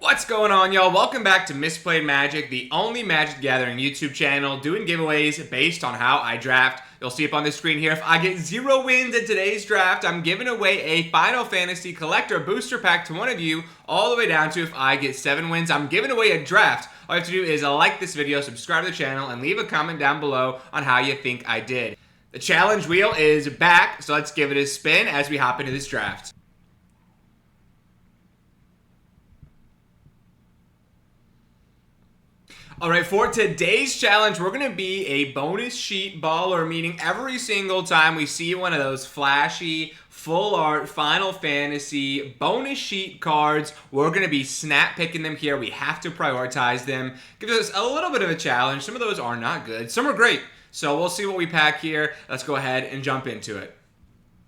What's going on, y'all? Welcome back to Misplayed Magic, the only Magic the Gathering YouTube channel doing giveaways based on how I draft. You'll see up on the screen here, if I get 0 wins in today's draft, I'm giving away a Final Fantasy Collector Booster Pack to one of you, all the way down to if I get 7 wins, I'm giving away a draft. All you have to do is like this video, subscribe to the channel, and leave a comment down below on how you think I did. The challenge wheel is back, so let's give it a spin as we hop into this draft. Alright, for today's challenge, we're going to be a bonus sheet baller, meaning every single time we see one of those flashy, full art Final Fantasy bonus sheet cards, we're going to be snap picking them here. We have to prioritize them. Gives us a little bit of a challenge. Some of those are not good. Some are great. So we'll see what we pack here. Let's go ahead and jump into it.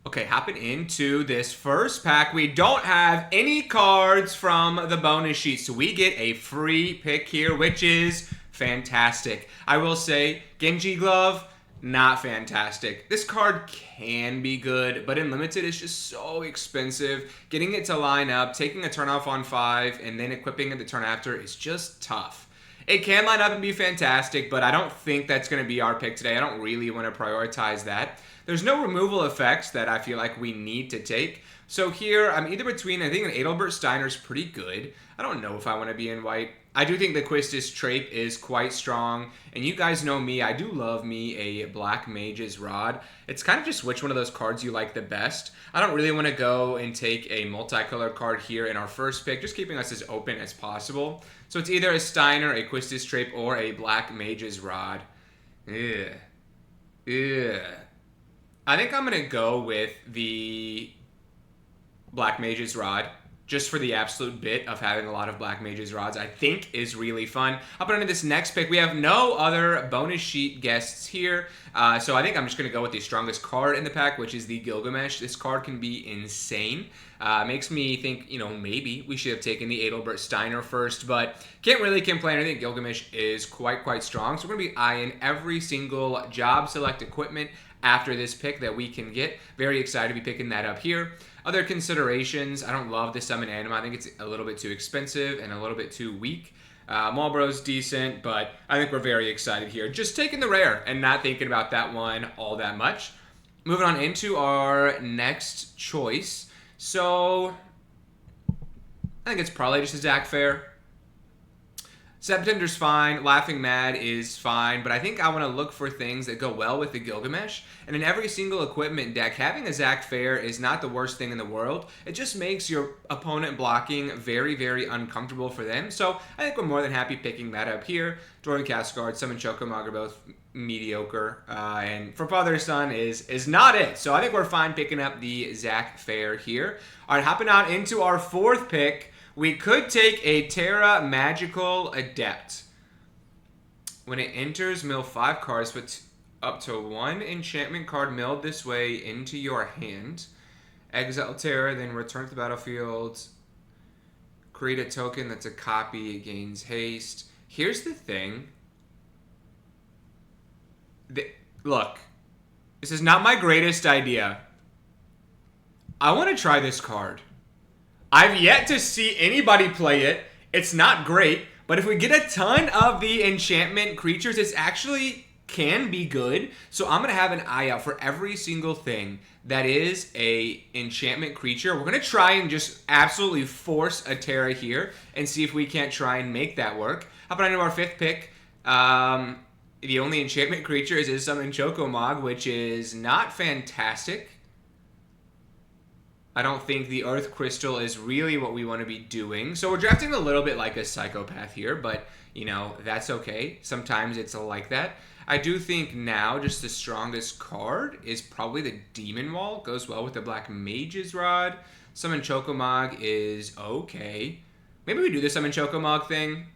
Okay, hopping into this first pack, we don't have any cards from the bonus sheet, so we get a free pick here, which is fantastic. I will say, Genji Glove, not fantastic. This card can be good, but in Limited, it's just so expensive. Getting it to line up, taking a turn off on 5, and then equipping it the turn after is just tough. It can line up and be fantastic, but I don't think that's going to be our pick today. I don't really want to prioritize that. There's no removal effects that I feel like we need to take. So here, I'm either between, I think an Adalbert Steiner's pretty good. I don't know if I want to be in white. I do think the Quistis Trape is quite strong. And you guys know me, I do love me a Black Mage's Rod. It's kind of just which one of those cards you like the best. I don't really want to go and take a multicolored card here in our first pick, just keeping us as open as possible. So it's either a Steiner, a Quistis Trape, or a Black Mage's Rod. Ugh. Ugh. I think I'm going to go with the Black Mage's Rod, just for the absolute bit of having a lot of Black Mage's Rods. I think is really fun. Up into this next pick, we have no other bonus sheet guests here, so I think I'm just going to go with the strongest card in the pack, which is the Gilgamesh. This card can be insane. Makes me think, you know, maybe we should have taken the Adalbert Steiner first, but can't really complain. I think Gilgamesh is quite strong, so we're going to be eyeing every single job select equipment after this pick that we can get. Very excited to be picking that up here. Other considerations, I don't love the Summon Anima. I think it's a little bit too expensive and a little bit too weak. Marlboro's decent, but I think we're very excited here. Just taking the rare and not thinking about that one all that much. Moving on into our next choice. So, I think it's probably just a Zach Fair. Septender's fine, Laughing Mad is fine, but I think I want to look for things that go well with the Gilgamesh. And in every single equipment deck, having a Zach Fair is not the worst thing in the world. It just makes your opponent blocking very uncomfortable for them. So I think we're more than happy picking that up here. Dwarven Cascard, Summon Chocomog are both mediocre. And for Father Son is not it. So I think we're fine picking up the Zach Fair here. All right, hopping out into our fourth pick. We could take a Terra Magical Adept. When it enters, mill 5 cards, put up to 1 enchantment card milled this way into your hand. Exile Terra, then return to the battlefield. Create a token that's a copy, it gains haste. Here's the thing. Look, this is not my greatest idea. I want to try this card. I've yet to see anybody play it. It's not great, but if we get a ton of the enchantment creatures, it actually can be good. So I'm going to have an eye out for every single thing that is a enchantment creature. We're going to try and just absolutely force a Terra here and see if we can't try and make that work. Hopping into our fifth pick. The only enchantment creature is Summon Chocomog, which is not fantastic. I don't think the Earth Crystal is really what we want to be doing. So we're drafting a little bit like a psychopath here, but, you know, that's okay. Sometimes it's like that. I do think now just the strongest card is probably the Demon Wall. Goes well with the Black Mage's Rod. Summon Chocomog is okay. Maybe we do the Summon Chocomog thing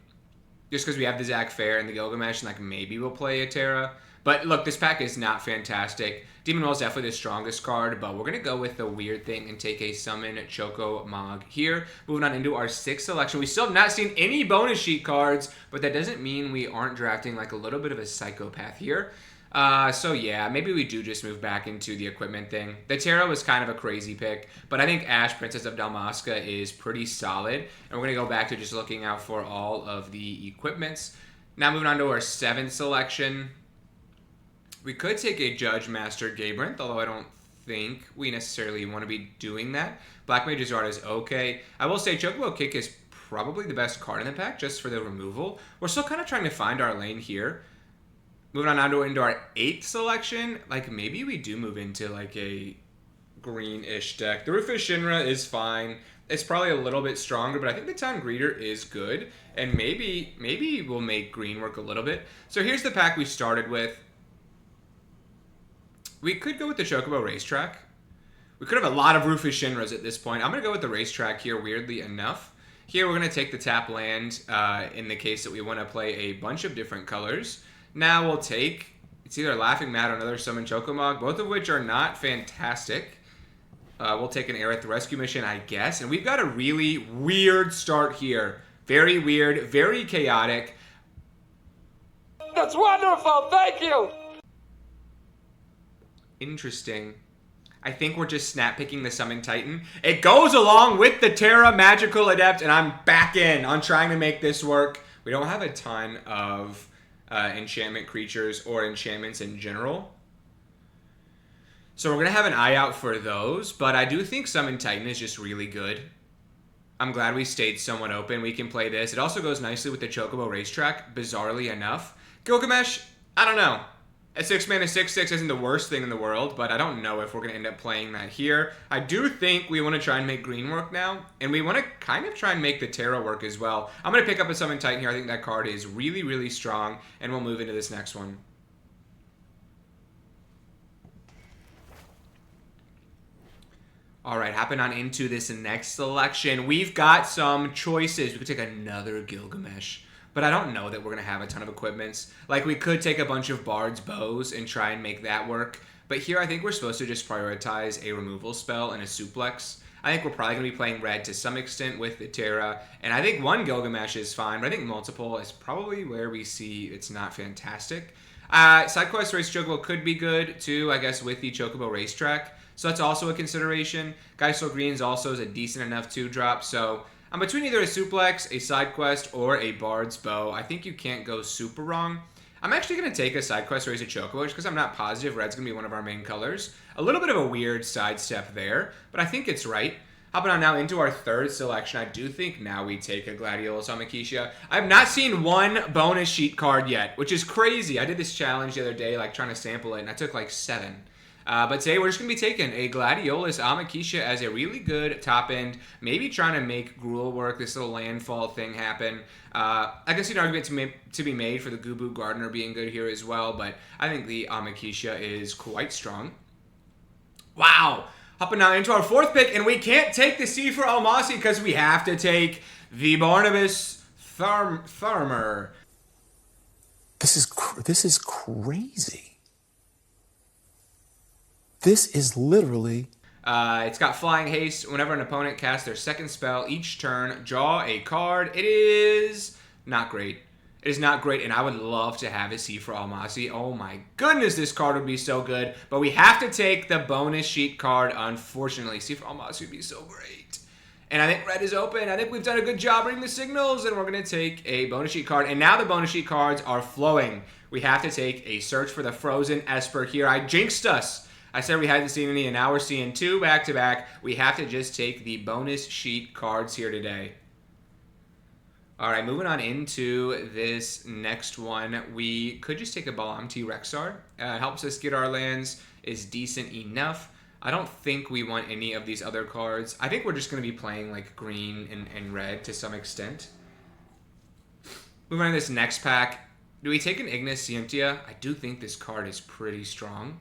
just because we have the Zach Fair and the Gilgamesh, and like maybe we'll play a Terra. But look, this pack is not fantastic. Demon Wall is definitely the strongest card, but we're going to go with the weird thing and take a Summon Chocomog here. Moving on into our sixth selection. We still have not seen any bonus sheet cards, but that doesn't mean we aren't drafting like a little bit of a psychopath here. So yeah, maybe we do just move back into the equipment thing. The Terra was kind of a crazy pick, but I think Ash, Princess of Dalmasca is pretty solid. And we're going to go back to just looking out for all of the equipments. Now moving on to our 7th selection. We could take a Judge Master Gabrant, although I don't think we necessarily want to be doing that. Black Mage's Art is okay. I will say Chocobo Kick is probably the best card in the pack just for the removal. We're still kind of trying to find our lane here. Moving on into our 8th selection, like maybe we do move into like a greenish deck. The Rufus Shinra is fine. It's probably a little bit stronger, but I think the Town Greeter is good. And maybe we'll make green work a little bit. So here's the pack we started with. We could go with the Chocobo Racetrack. We could have a lot of Rufus Shinras at this point. I'm going to go with the Racetrack here, weirdly enough. Here we're going to take the tap land in the case that we want to play a bunch of different colors. Now we'll take, it's either Laughing Mad or another Summon Chocomog, both of which are not fantastic. We'll take an Aerith Rescue Mission, I guess. And we've got a really weird start here. Very weird, very chaotic. That's wonderful, thank you! Interesting. I think we're just snap picking the Summon Titan. It goes along with the Terra Magical Adept, and I'm back in on trying to make this work. We don't have a ton of enchantment creatures or enchantments in general. So we're going to have an eye out for those, but I do think Summon Titan is just really good. I'm glad we stayed somewhat open. We can play this. It also goes nicely with the Chocobo Racetrack, bizarrely enough. Gilgamesh, I don't know. A 6-mana 6/6 isn't the worst thing in the world, but I don't know if we're going to end up playing that here. I do think we want to try and make green work now, and we want to kind of try and make the Terra work as well. I'm going to pick up a Summon Titan here. I think that card is really, really strong, and we'll move into this next one. All right, hopping on into this next selection. We've got some choices. We could take another Gilgamesh. But I don't know that we're going to have a ton of equipments. Like, we could take a bunch of Bard's Bows and try and make that work. But here, I think we're supposed to just prioritize a removal spell and a suplex. I think we're probably going to be playing red to some extent with the Terra. And I think one Gilgamesh is fine, but I think multiple is probably where we see it's not fantastic. SideQuest Race Chocobo could be good, too, I guess, with the Chocobo Racetrack. So that's also a consideration. Geisel Greens also is a decent enough 2-drop, so I'm between either a suplex, a side quest, or a Bard's Bow. I think you can't go super wrong. I'm actually going to take a side quest Raise a Chocobo just because I'm not positive red's going to be one of our main colors. A little bit of a weird sidestep there, but I think it's right. Hopping on now into our 3rd selection, I do think now we take a Gladiolus Amakisha. I have not seen one bonus sheet card yet, which is crazy. I did this challenge the other day, like trying to sample it, and I took like 7. But today we're just going to be taking a Gladiolus Amakisha as a really good top end, maybe trying to make Gruul work, this little landfall thing happen. I can see an argument to be made for the Gubu Gardener being good here as well, but I think the Amakisha is quite strong. Wow! Hopping now into our 4th pick, and we can't take the C for Almasi because we have to take the Barnabas Tharmer. This is crazy. This is literally... It's got Flying Haste. Whenever an opponent casts their 2nd spell each turn, draw a card. It is not great. It is not great, and I would love to have a C for Almasi. Oh my goodness, this card would be so good. But we have to take the bonus sheet card, unfortunately. C for Almasi would be so great. And I think red is open. I think we've done a good job reading the signals, and we're going to take a bonus sheet card. And now the bonus sheet cards are flowing. We have to take a Search for the Frozen Esper here. I jinxed us. I said we hadn't seen any, and now we're seeing 2 back-to-back. We have to just take the bonus sheet cards here today. All right, moving on into this next one. We could just take a Balamti Rexar. It helps us get our lands, is decent enough. I don't think we want any of these other cards. I think we're just going to be playing like green and red to some extent. Moving on to this next pack. Do we take an Ignis Scientia? I do think this card is pretty strong.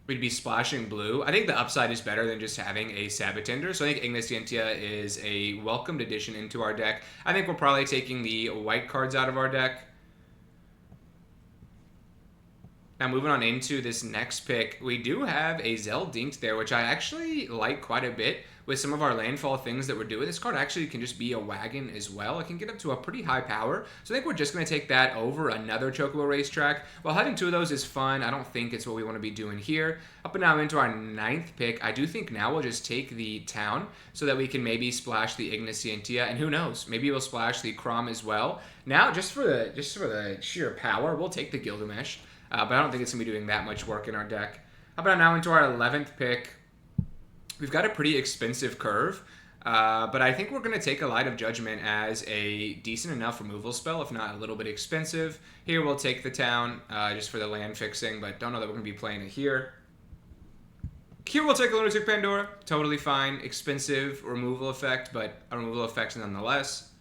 We'd be splashing blue. I think the upside is better than just having a Sabotender, so I think Ignis Scientia is a welcomed addition into our deck. I think we're probably taking the white cards out of our deck. Now moving on into this next pick, we do have a Zeldinked there, which I actually like quite a bit with some of our landfall things that we're doing. This card actually can just be a wagon as well. It can get up to a pretty high power. So I think we're just going to take that over another Chocobo Racetrack. While having 2 of those is fun, I don't think it's what we want to be doing here. Up and now into our 9th pick, I do think now we'll just take the town so that we can maybe splash the Igniscientia, and who knows, maybe we'll splash the Crom as well. Now, just for the sheer power, we'll take the Gilgamesh. But I don't think it's going to be doing that much work in our deck. How about now into our 11th pick? We've got a pretty expensive curve, but I think we're going to take a Light of Judgment as a decent enough removal spell, if not a little bit expensive. Here we'll take the town just for the land fixing, but don't know that we're going to be playing it here. Here we'll take a Lunatic Pandora. Totally fine. Expensive removal effect, but a removal effect nonetheless.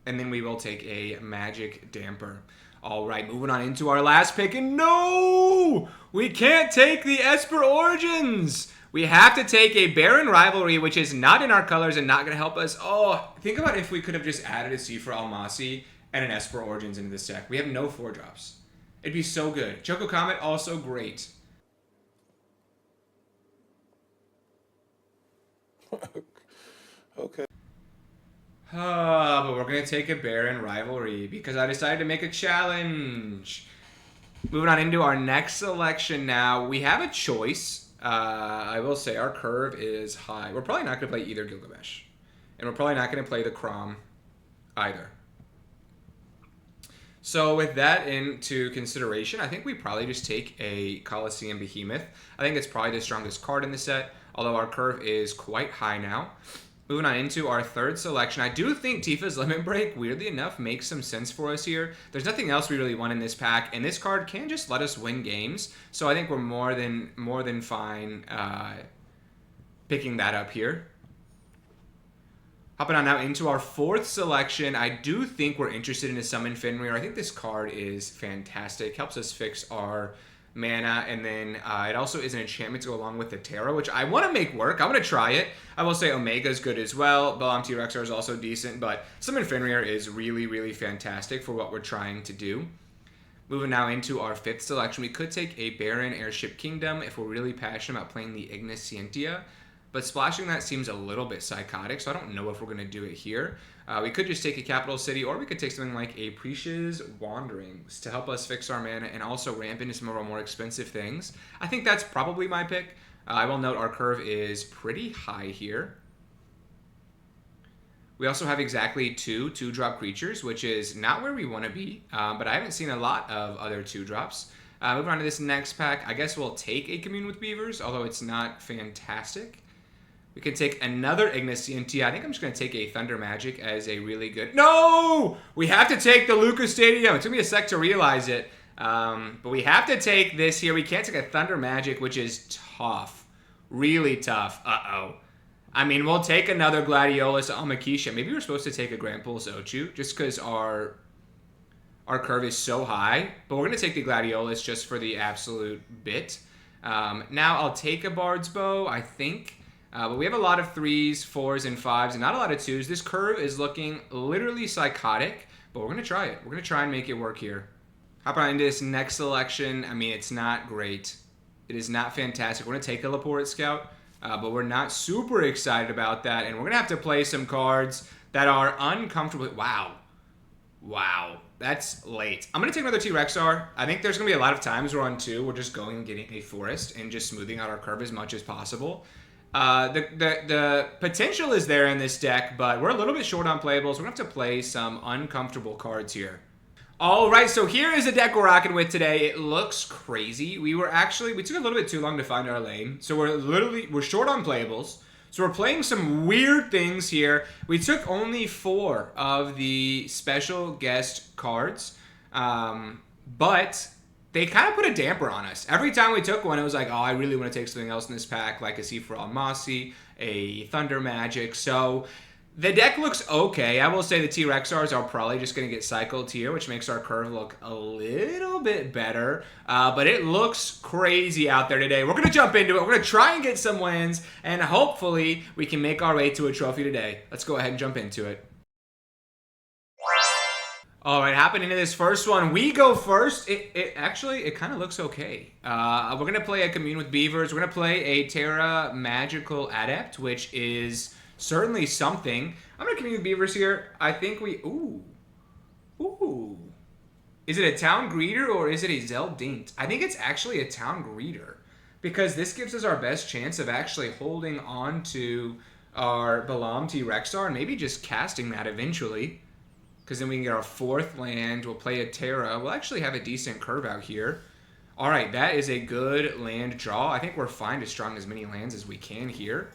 And then we will take a Magic Damper. All right, moving on into our last pick, and no! We can't take the Esper Origins! We have to take a Baron Rivalry, which is not in our colors and not going to help us. Oh, think about if we could have just added a Seafra Almasi and an Esper Origins into this deck. We have no 4-drops. It'd be so good. Choco Comet, also great. Okay. But we're going to take a Baron Rivalry because I decided to make a challenge. Moving on into our next selection now. We have a choice. I will say our curve is high. We're probably not going to play either Gilgamesh. And we're probably not going to play the Crom either. So with that into consideration, I think we probably just take a Colosseum Behemoth. I think it's probably the strongest card in the set, although our curve is quite high now. Moving on into our 3rd selection, I do think Tifa's Limit Break, weirdly enough, makes some sense for us here. There's nothing else we really want in this pack, and this card can just let us win games. So I think we're more than fine picking that up here. Hopping on now into our 4th selection, I do think we're interested in a Summon Fenrir. I think this card is fantastic. Helps us fix our mana, and then it also is an enchantment to go along with the Terra, which I want to make work. I want to try it. I will say Omega is good as well. Balam T-Rexar is also decent, but Summon Fenrir is really, really fantastic for what we're trying to do. Moving now into our 5th selection, we could take a Baron Airship Kingdom if we're really passionate about playing the Igniscientia, but splashing that seems a little bit psychotic, so I don't know if we're going to do it here. We could just take a Capital City, or we could take something like a Precious Wanderings to help us fix our mana and also ramp into some of our more expensive things. I think that's probably my pick. I will note our curve is pretty high here. We also have exactly 2 2-drop creatures, which is not where we want to be, but I haven't seen a lot of other 2-drops. Moving on to this next pack, I guess we'll take a Commune with Beavers, although it's not fantastic. We can take another Igniscientia. I think I'm just going to take a Thunder Magic as a really good... No! We have to take the Lucas Stadium. It took me a sec to realize it. But we have to take this here. We can't take a Thunder Magic, which is tough. Really tough. Uh-oh. I mean, we'll take another Gladiolus Amakisha. Maybe we're supposed to take a Grand Pulse Ochu, just because our curve is so high. But we're going to take the Gladiolus just for the absolute bit. Now I'll take a Bard's Bow, I think. But we have a lot of 3s, 4s, and 5s, and not a lot of 2s. This curve is looking literally psychotic, but we're going to try it. We're going to try and make it work here. Hopping on into this next selection. I mean, it's not great. It is not fantastic. We're going to take a Laporte Scout, but we're not super excited about that, and we're going to have to play some cards that are uncomfortable. Wow. Wow. That's late. I'm going to take another T-Rexar. I think there's going to be a lot of times we're on 2. We're just going and getting a Forest and just smoothing out our curve as much as possible. The potential is there in this deck, but we're a little bit short on playables. We're going to have to play some uncomfortable cards here. All right, so here is the deck we're rocking with today. It looks crazy. We took a little bit too long to find our lane. So we're short on playables. So we're playing some weird things here. We took only 4 of the special guest cards, but they kind of put a damper on us. Every time we took one, it was like, oh, I really want to take something else in this pack, like a Seafra Almasi, a Thunder Magic. So the deck looks okay. I will say the T-Rexars are probably just going to get cycled here, which makes our curve look a little bit better. But it looks crazy out there today. We're going to jump into it. We're going to try and get some wins, and hopefully we can make our way to a trophy today. Let's go ahead and jump into it. All right, hopping into this first one, we go first. It actually, it kind of looks okay. We're going to play a Commune with Beavers. We're going to play a Terra Magical Adept, which is certainly something. I'm going to Commune with Beavers here. I think we... Ooh. Ooh. Is it a Town Greeter or is it a Zeldint? I think it's actually a Town Greeter, because this gives us our best chance of actually holding on to our Balamti Rexar and maybe just casting that eventually. Because then we can get our 4th land. We'll play a Terra. We'll actually have a decent curve out here. All right, that is a good land draw. I think we're fine to strong as many lands as we can here.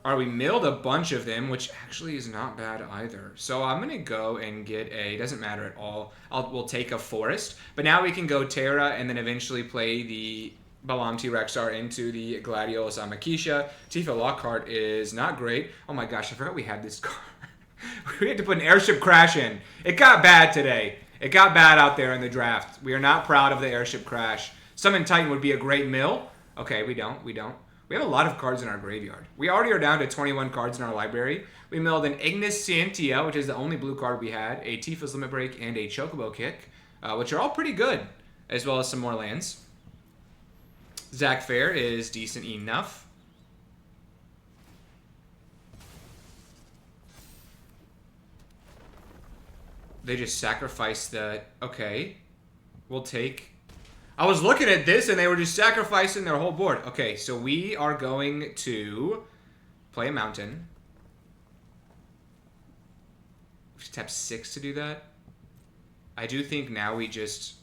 All right, we milled a bunch of them, which actually is not bad either. So I'm going to go and get a... Doesn't matter at all. We'll take a forest. But now we can go Terra and then eventually play the Balamti Rexar into the Gladiolus Amakisha. Tifa Lockhart is not great. Oh my gosh, I forgot we had this card. We had to put an airship crash in. It got bad today. It got bad out there in the draft. We are not proud of the airship crash. Summon Titan would be a great mill. Okay, we don't. We have a lot of cards in our graveyard. We already are down to 21 cards in our library. We milled an Ignis Scientia, which is the only blue card we had, a Tifa's Limit Break, and a Chocobo Kick, which are all pretty good, as well as some more lands. Zach Fair is decent enough. They just sacrificed the... Okay. We'll take... I was looking at this and they were just sacrificing their whole board. Okay, so we are going to play a mountain. We should tap 6 to do that. I do think now we just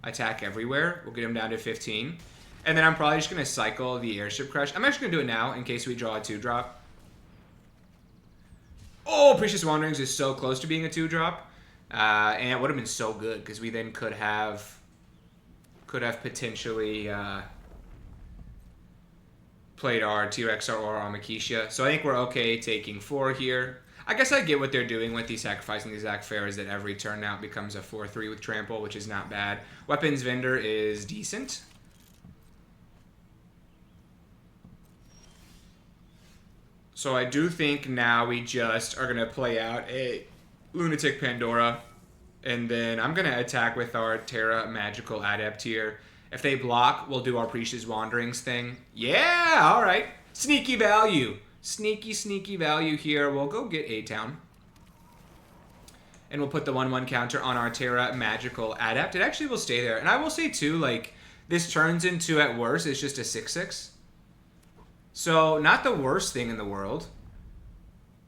attack everywhere. We'll get them down to 15. And then I'm probably just going to cycle the airship crash. I'm actually going to do it now in case we draw a 2-drop. Oh, Precious Wanderings is so close to being a 2-drop. And it would have been so good because we then could have potentially played our T-Rex or our Amakisha. So I think we're okay taking 4 here. I guess I get what they're doing with the sacrificing the Zach Fair is that every turn now it becomes a 4-3 with Trample, which is not bad. Weapons Vendor is decent. So I do think now we just are going to play out a Lunatic Pandora, and then I'm going to attack with our Terra Magical Adept here. If they block, we'll do our Precious Wanderings thing. Yeah, all right. Sneaky value. Sneaky value here. We'll go get A-Town. And we'll put the 1/1 counter on our Terra Magical Adept. It actually will stay there. And I will say, too, like, this turns into, at worst, it's just a 6/6. So, not the worst thing in the world.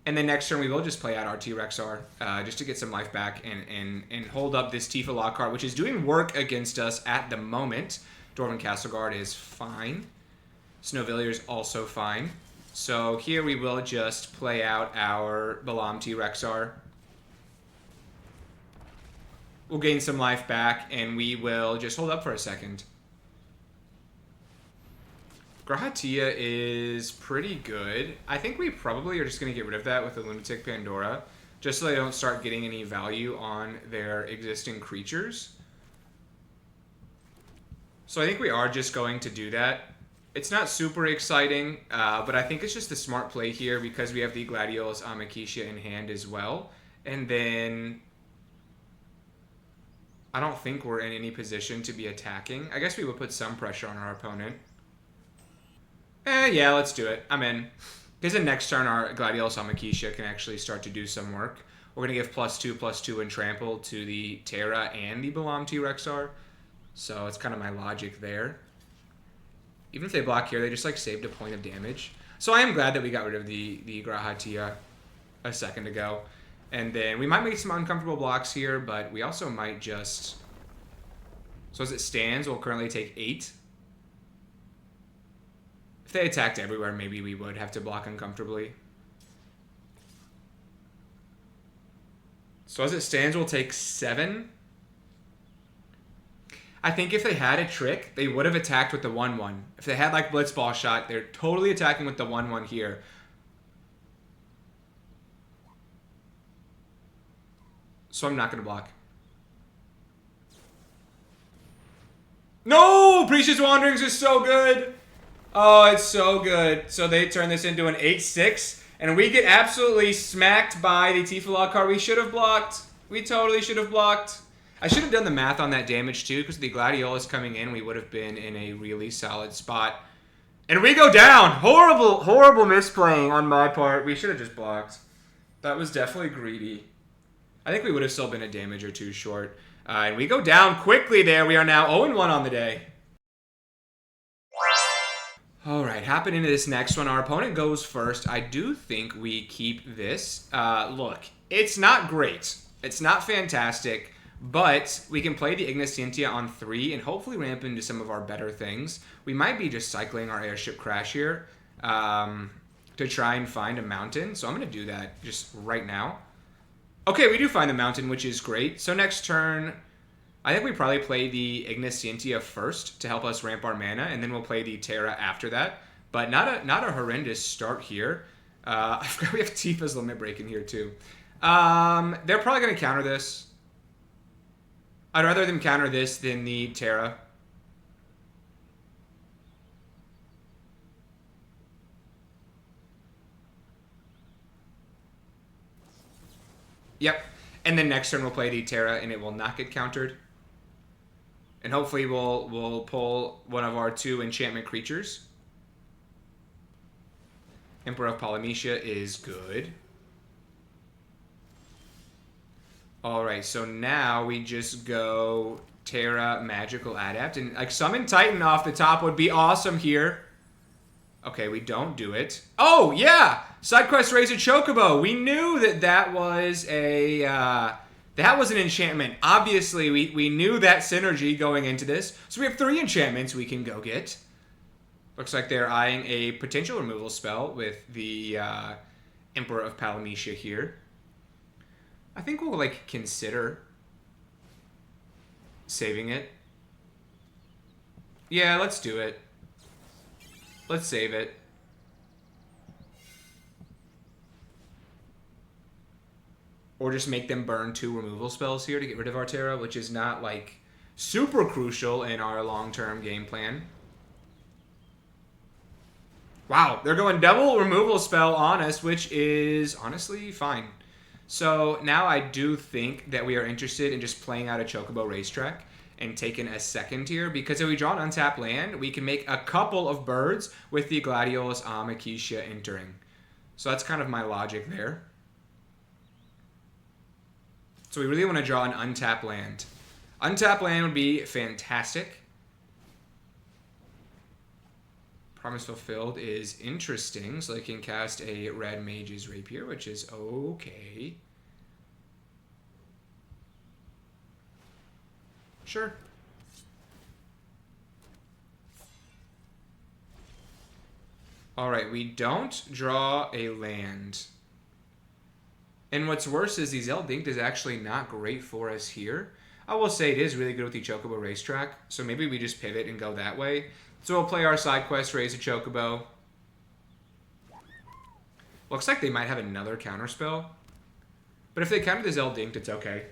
And then next turn, we will just play out our T-Rexar just to get some life back and hold up this Tifa Lockhart, which is doing work against us at the moment. Dwarven Castleguard is fine. Snowvillier is also fine. So here we will just play out our Balam T-Rexar. We'll gain some life back, and we will just hold up for a second. Grahatia is pretty good. I think we probably are just going to get rid of that with the Lunatic Pandora, just so they don't start getting any value on their existing creatures. So I think we are just going to do that. It's not super exciting, but I think it's just a smart play here because we have the Gladiolus Amakisha in hand as well. And then I don't think we're in any position to be attacking. I guess we would put some pressure on our opponent. Yeah, let's do it. I'm in. Because the next turn, our Gladiolus Amakisha can actually start to do some work. We're going to give +2/+2 and Trample to the Terra and the Balam T-Rexar. So it's kind of my logic there. Even if they block here, they just like saved a point of damage. So I am glad that we got rid of the Grahatia a second ago. And then we might make some uncomfortable blocks here, but we also might just... So as it stands, we'll currently take 8. If they attacked everywhere, maybe we would have to block uncomfortably. So as it stands, we'll take 7. I think if they had a trick, they would have attacked with the 1/1. If they had like Blitzball Shot, they're totally attacking with the 1/1 here. So I'm not going to block. No! Precious Wanderings is so good! Oh, it's so good. So they turn this into an 8/6. And we get absolutely smacked by the Tifala card we should have blocked. We totally should have blocked. I should have done the math on that damage too, because the Gladiolus coming in, we would have been in a really solid spot. And we go down! Horrible, horrible misplaying on my part. We should have just blocked. That was definitely greedy. I think we would have still been a damage or two short. And we go down quickly there. We are now 0-1 on the day. Alright, hopping into this next one. Our opponent goes first. I do think we keep this. Look, it's not great. It's not fantastic. But we can play the Ignicentia on 3 and hopefully ramp into some of our better things. We might be just cycling our Airship Crash here to try and find a mountain. So I'm going to do that just right now. Okay, we do find the mountain, which is great. So next turn, I think we probably play the Ignicentia first to help us ramp our mana, and then we'll play the Terra after that. But not a horrendous start here. I forgot we have Tifa's Limit Break in here too. They're probably going to counter this. I'd rather them counter this than the Terra. Yep. And then next turn we'll play the Terra and it will not get countered. And hopefully we'll pull one of our 2 enchantment creatures. Emperor of Polynesia is good. Alright, so now we just go Terra Magical Adapt. And like Summon Titan off the top would be awesome here. Okay, we don't do it. Oh, yeah! Side quest Raise a Chocobo. We knew that that was a... that was an enchantment. Obviously, we knew that synergy going into this. So we have 3 enchantments we can go get. Looks like they're eyeing a potential removal spell with the Emperor of Polynesia here. I think we'll, like, consider saving it. Yeah, let's do it. Let's save it. Or just make them burn 2 removal spells here to get rid of our Terra, which is not, like, super crucial in our long-term game plan. Wow, they're going double removal spell on us, which is honestly fine. So now I do think that we are interested in just playing out a Chocobo Racetrack and taking a second here, because if we draw an untapped land, we can make a couple of birds with the Gladiolus Amakisha entering. So that's kind of my logic there. So we really want to draw an untapped land. Untapped land would be fantastic. Promise Fulfilled is interesting, so they can cast a Red Mage's Rapier, which is okay. Sure. Alright, we don't draw a land. And what's worse is the Zeldinked is actually not great for us here. I will say it is really good with the Chocobo Racetrack, so maybe we just pivot and go that way. So we'll play our side quest, Raise a Chocobo. Looks like they might have another counterspell. But if they counter the Zeldinked, it's okay.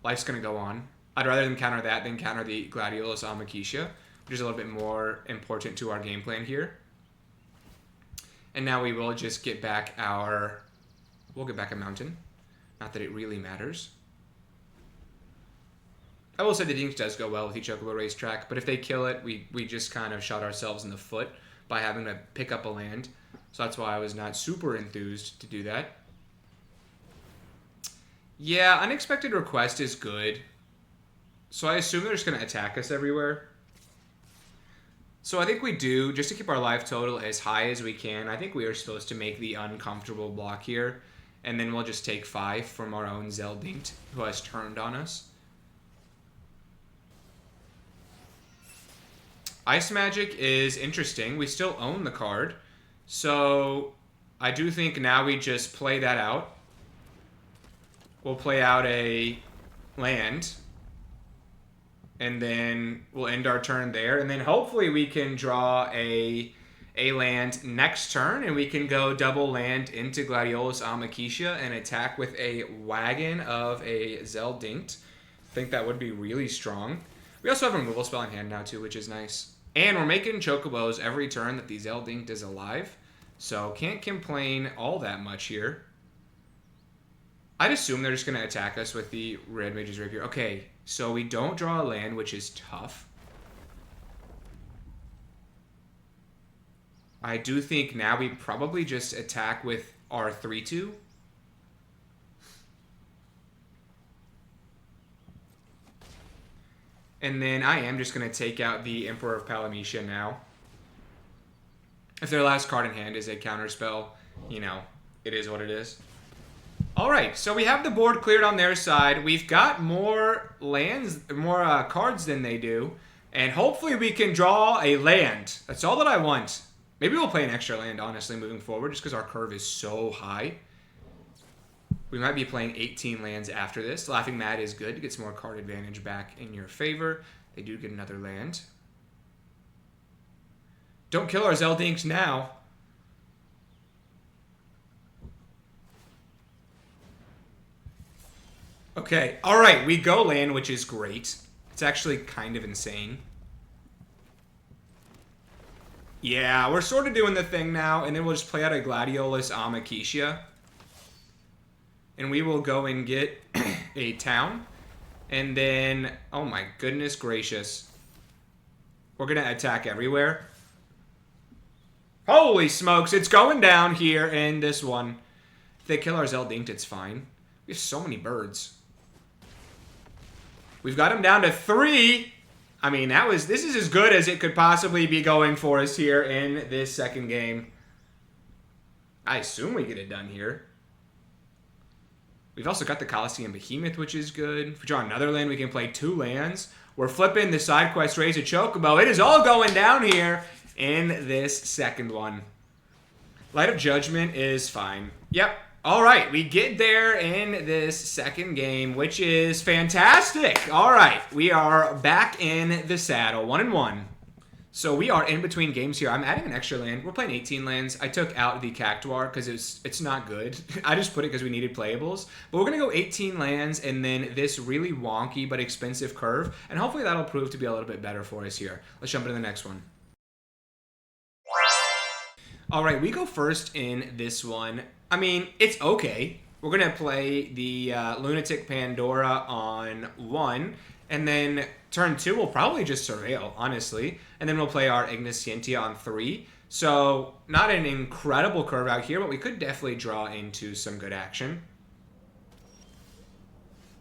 Life's going to go on. I'd rather them counter that than counter the Gladiolus Amakisha, which is a little bit more important to our game plan here. And now we will just get back our... We'll get back a mountain. Not that it really matters. I will say the Dinks does go well with the Chocobo Racetrack, but if they kill it, we just kind of shot ourselves in the foot by having to pick up a land. So that's why I was not super enthused to do that. Yeah, Unexpected Request is good. So I assume they're just going to attack us everywhere. So I think we do, just to keep our life total as high as we can, I think we are supposed to make the uncomfortable block here. And then we'll just take 5 from our own Zeldinked, who has turned on us. Ice Magic is interesting. We still own the card. So I do think now we just play that out. We'll play out a land. And then we'll end our turn there. And then hopefully we can draw a land next turn. And we can go double land into Gladiolus Amakisha and attack with a wagon of a Zeldinked. I think that would be really strong. We also have a removal spell in hand now too, which is nice. And we're making Chocobos every turn that the Zeldinked is alive. So can't complain all that much here. I'd assume they're just going to attack us with the Red Mage's Rapier. Okay, so we don't draw a land, which is tough. I do think now we probably just attack with our 3-2. And then I am just going to take out the Emperor of Palamecia now. If their last card in hand is a counterspell, you know, it is what it is. Alright, so we have the board cleared on their side. We've got more lands, more cards than they do. And hopefully we can draw a land. That's all that I want. Maybe we'll play an extra land, honestly, moving forward, just because our curve is so high. We might be playing 18 lands after this. Laughing Mad is good to get some more card advantage back in your favor. They do get another land. Don't kill our Zeldinks now. Okay, alright, we go land, which is great. It's actually kind of insane. Yeah, we're sort of doing the thing now, and then we'll just play out a Gladiolus Amakecia. And we will go and get a town. And then, oh my goodness gracious. We're going to attack everywhere. Holy smokes, it's going down here in this one. If they kill our Zeldinkt, it's fine. We have so many birds. We've got him down to 3. I mean, this is as good as it could possibly be going for us here in this second game. I assume we get it done here. We've also got the Colosseum Behemoth, which is good. If we draw another land, we can play 2 lands. We're flipping the side quest Raise a Chocobo. It is all going down here in this second one. Light of Judgment is fine. Yep. All right, we get there in this second game, which is fantastic. All right, we are back in the saddle, 1-1. So we are in between games here. I'm adding an extra land. We're playing 18 lands. I took out the Cactuar because it's not good. I just put it because we needed playables. But we're going to go 18 lands and then this really wonky but expensive curve. And hopefully that'll prove to be a little bit better for us here. Let's jump into the next one. All right, we go first in this one. I mean, it's okay. We're going to play the Lunatic Pandora on 1. And then turn 2, we'll probably just Surveil, honestly. And then we'll play our Igniscientia on 3. So, not an incredible curve out here, but we could definitely draw into some good action.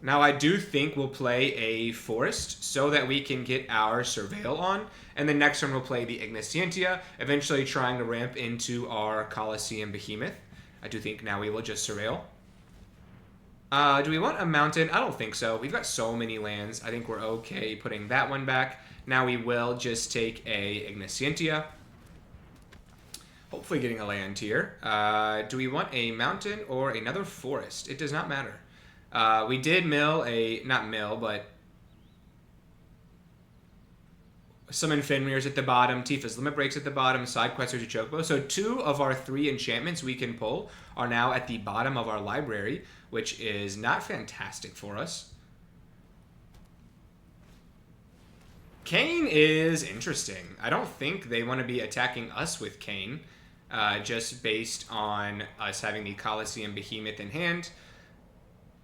Now, I do think we'll play a Forest so that we can get our Surveil on. And then next turn, we'll play the Igniscientia, eventually trying to ramp into our Colosseum Behemoth. I do think now we will just Surveil. Do we want a mountain? I don't think so. We've got so many lands. I think we're okay putting that one back. Now we will just take a Igniscientia. Hopefully getting a land here. Do we want a mountain or another forest? It does not matter. We did mill not mill, but summon Fenrir's at the bottom, Tifa's Limit Breaks at the bottom, Side Quest Raise a Chocobo. So 2 of our 3 enchantments we can pull are now at the bottom of our library, which is not fantastic for us. Kayn is interesting. I don't think they want to be attacking us with Kayn, just based on us having the Colosseum Behemoth in hand.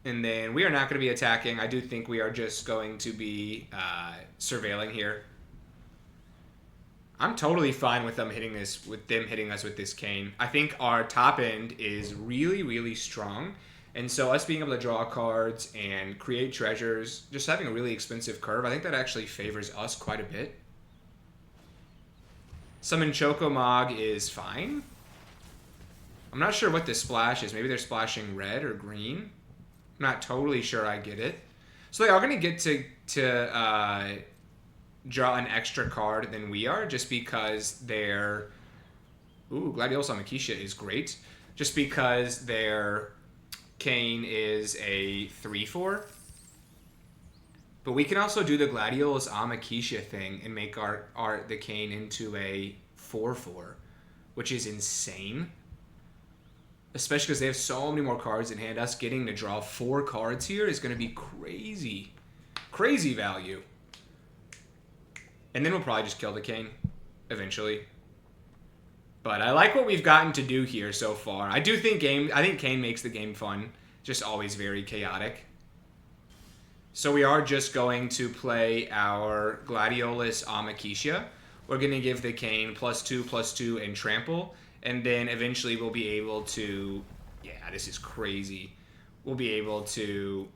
And then we are not going to be attacking. I do think we are just going to be surveilling here. I'm totally fine with them hitting us with this Kayn. I think our top end is really, really strong. And so us being able to draw cards and create treasures, just having a really expensive curve, I think that actually favors us quite a bit. Summon Chocomog is fine. I'm not sure what this splash is. Maybe they're splashing red or green. I'm not totally sure I get it. So they are going to get to draw an extra card than we are, just because their... Ooh, Gladiolus Amakecia is great. Just because their Kayn is a 3-4. But we can also do the Gladiolus Amakecia thing and make the Kayn into a 4-4, which is insane. Especially because they have so many more cards in hand. Us getting to draw 4 cards here is going to be crazy. Crazy value. And then we'll probably just kill the Kayn eventually. But I like what we've gotten to do here so far. I think Kane makes the game fun. Just always very chaotic. So we are just going to play our Gladiolus Amakisha. We're going to give the Kane +2/+2 and trample. And then eventually we'll be able to... Yeah, this is crazy. We'll be able to...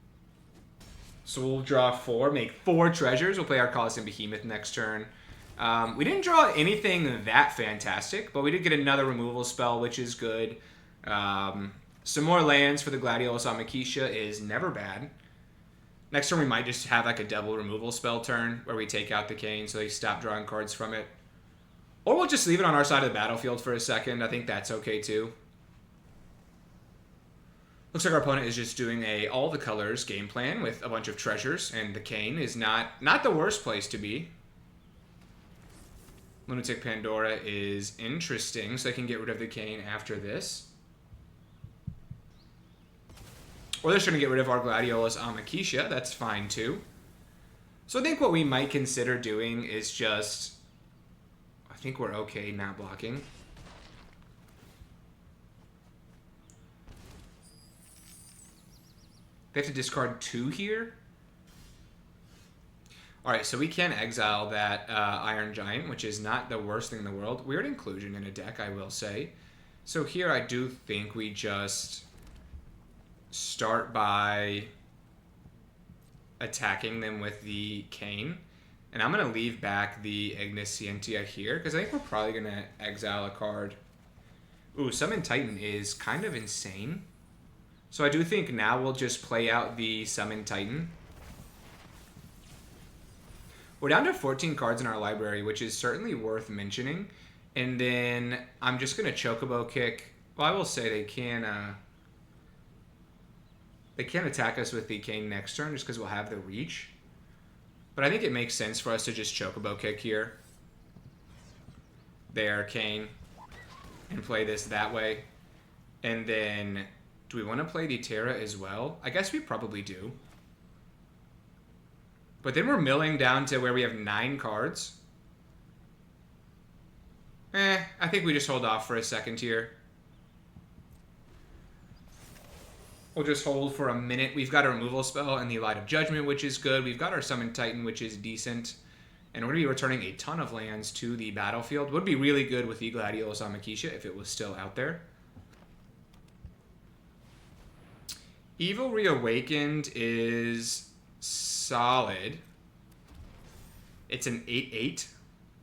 So we'll draw 4, make 4 treasures. We'll play our Colosseum Behemoth next turn. We didn't draw anything that fantastic, but we did get another removal spell, which is good. Some more lands for the Gladiolus Amakisha is never bad. Next turn we might just have like a double removal spell turn where we take out the Kane so they stop drawing cards from it. Or we'll just leave it on our side of the battlefield for a second. I think that's okay too. Looks like our opponent is just doing a all the colors game plan with a bunch of treasures, and the Kane is not the worst place to be. Lunatic Pandora is interesting, so I can get rid of the Kane after this. Or they're just going to get rid of our Gladiolus Amakisha. That's fine too. So I think what we might consider doing is just... I think we're okay not blocking. They have to discard 2 here. Alright, so we can exile that Iron Giant, which is not the worst thing in the world. Weird inclusion in a deck, I will say. So here I do think we just start by attacking them with the Kane. And I'm going to leave back the Igniscientia here, because I think we're probably going to exile a card. Ooh, Summon Titan is kind of insane. So I do think now we'll just play out the Summon Titan. We're down to 14 cards in our library, which is certainly worth mentioning. And then I'm just going to Chocobo Kick. Well, I will say they can attack us with the Kane next turn just because we'll have the reach. But I think it makes sense for us to just Chocobo Kick here. There, Kane. And play this that way. And then, do we want to play the Terra as well? I guess we probably do. But then we're milling down to where we have 9 cards. I think we just hold off for a second here. We'll just hold for a minute. We've got a removal spell and the Light of Judgment, which is good. We've got our Summon Titan, which is decent. And we're going to be returning a ton of lands to the battlefield. Would be really good with the Gladiolus Amakisha if it was still out there. Evil Reawakened is solid. It's an 8/8.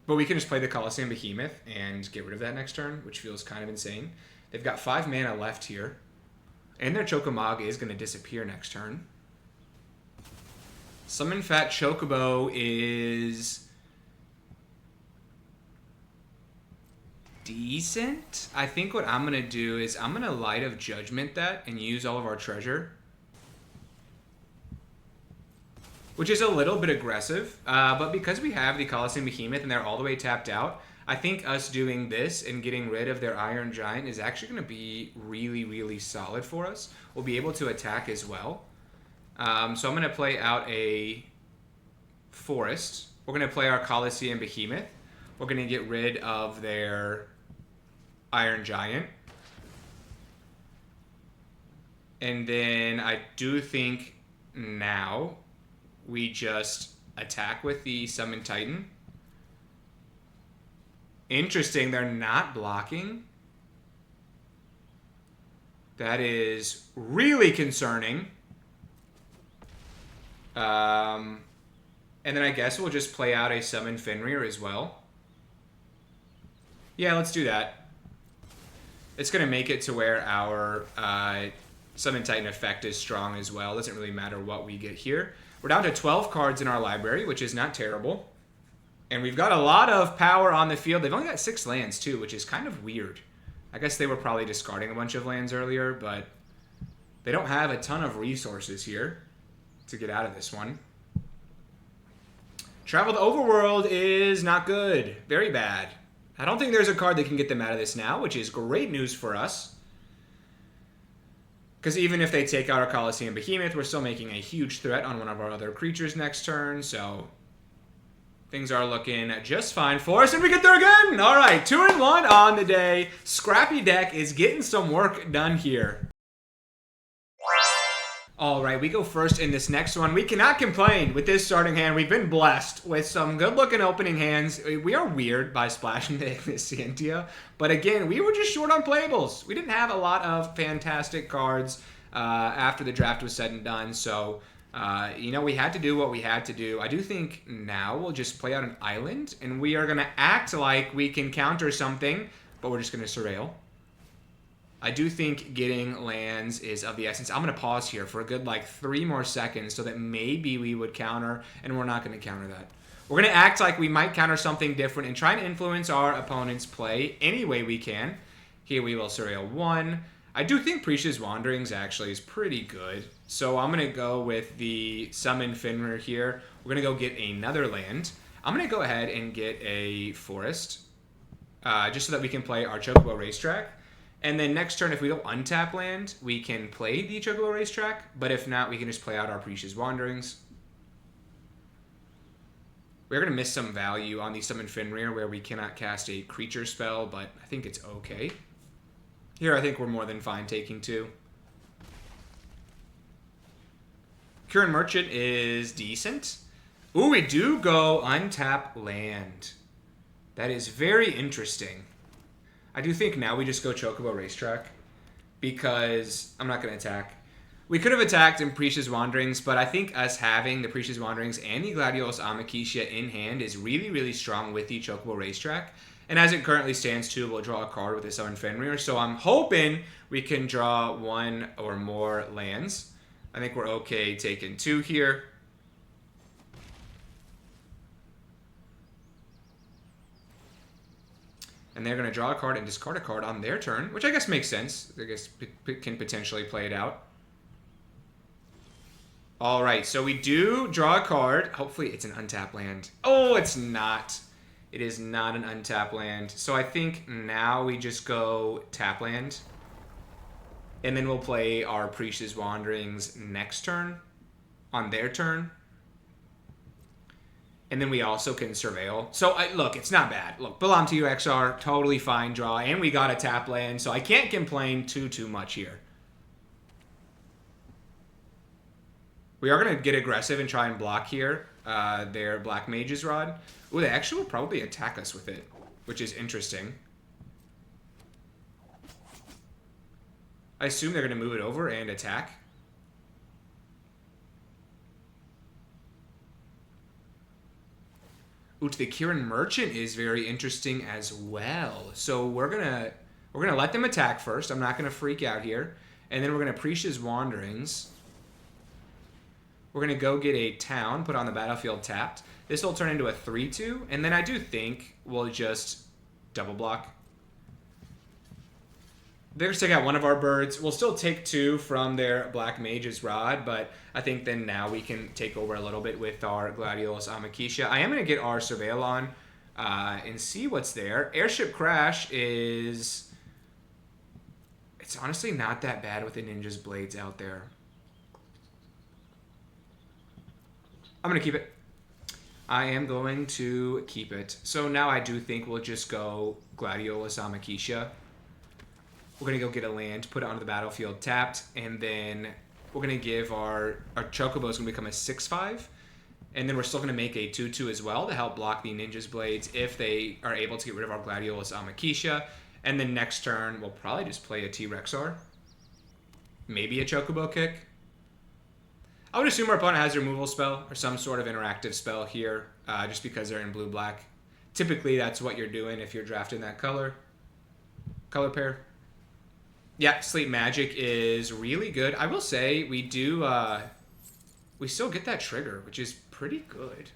But we can just play the Colosseum Behemoth and get rid of that next turn, which feels kind of insane. They've got 5 mana left here. And their Chocomog is going to disappear next turn. Summon Fat Chocobo is decent. I think what I'm going to do is I'm going to Light of Judgment that and use all of our treasure. Which is a little bit aggressive. But because we have the Colosseum Behemoth and they're all the way tapped out, I think us doing this and getting rid of their Iron Giant is actually going to be really, really solid for us. We'll be able to attack as well. So I'm going to play out a Forest. We're going to play our Colosseum Behemoth. We're going to get rid of their Iron Giant. And then I do think now we just attack with the Summon Titan. Interesting, they're not blocking. That is really concerning. And then I guess we'll just play out a Summon Fenrir as well. Yeah, let's do that. It's going to make it to where our Summon Titan effect is strong as well. Doesn't really matter what we get here. We're down to 12 cards in our library, which is not terrible. And we've got a lot of power on the field. They've only got 6 lands, too, which is kind of weird. I guess they were probably discarding a bunch of lands earlier, but they don't have a ton of resources here to get out of this one. Travel to Overworld is not good. Very bad. I don't think there's a card that can get them out of this now, which is great news for us. Because even if they take out our Colosseum Behemoth, we're still making a huge threat on one of our other creatures next turn, so Things are looking just fine for us, and we get there again! Alright, 2-1 on the day. Scrappy deck is getting some work done here. Alright, we go first in this next one. We cannot complain with this starting hand. We've been blessed with some good-looking opening hands. We are weird by splashing the Ignisantia, but again, we were just short on playables. We didn't have a lot of fantastic cards after the draft was said and done, so... you know, we had to do what we had to do. I do think now we'll just play out an island, and we are going to act like we can counter something, but we're just going to surveil. I do think getting lands is of the essence. I'm going to pause here for a good, 3 more seconds so that maybe we would counter, and we're not going to counter that. We're going to act like we might counter something different and try and influence our opponent's play any way we can. Here we will surveil 1. I do think Prisha's Wanderings actually is pretty good. So I'm going to go with the Summon Fenrir here. We're going to go get another land. I'm going to go ahead and get a Forest. Just so that we can play our Chocobo Racetrack. And then next turn, if we don't untap land, we can play the Chocobo Racetrack. But if not, we can just play out our Prisha's Wanderings. We're going to miss some value on the Summon Fenrir where we cannot cast a creature spell, but I think it's okay. Here, I think we're more than fine taking 2. Current Merchant is decent. Ooh, we do go untap land. That is very interesting. I do think now we just go Chocobo Racetrack because I'm not going to attack. We could have attacked in Prisha's Wanderings, but I think us having the Prisha's Wanderings and the Gladiolus Amakisha in hand is really, really strong with the Chocobo Racetrack. And as it currently stands, too, we'll draw a card with the Summon Fenrir. So I'm hoping we can draw 1 or more lands. I think we're okay taking 2 here. And they're going to draw a card and discard a card on their turn, which I guess makes sense. I guess can potentially play it out. All right, so we do draw a card. Hopefully it's an untap land. Oh, it's not. It is not an untap land. So I think now we just go tap land. And then we'll play our Prisha's Wanderings next turn on their turn. And then we also can surveil. So, look, it's not bad. Look, Belong to You XR, totally fine draw. And we got a tap land, so I can't complain too much here. We are going to get aggressive and try and block here their Black Mage's Rod. Ooh, they actually will probably attack us with it, which is interesting. I assume they're going to move it over and attack. Ooh, the Kirin Merchant is very interesting as well. So we're gonna let them attack first. I'm not gonna freak out here, and then we're gonna Prisha's Wanderings. We're gonna go get a town, put on the battlefield tapped. This will turn into a 3/2, and then I do think we'll just double block. They're gonna take out one of our birds. We'll still take 2 from their Black Mage's Rod, but I think then now we can take over a little bit with our Gladiolus Amakisha. I am gonna get our Surveil on and see what's there. Airship Crash is... It's honestly not that bad with the Ninja's Blades out there. I'm gonna keep it. I am going to keep it. So now I do think we'll just go Gladiolus Amakisha. We're going to go get a land, put it onto the battlefield tapped, and then we're going to give our Chocobo is going to become a 6/5. And then we're still going to make a 2/2 as well to help block the Ninja's Blades if they are able to get rid of our Gladiolus Amakisha. And then next turn, we'll probably just play a T-Rexar. Maybe a Chocobo Kick. I would assume our opponent has a removal spell or some sort of interactive spell here, just because they're in blue-black. Typically, that's what you're doing if you're drafting that color pair. Yeah, Sleep Magic is really good. I will say we do, we still get that trigger, which is pretty good.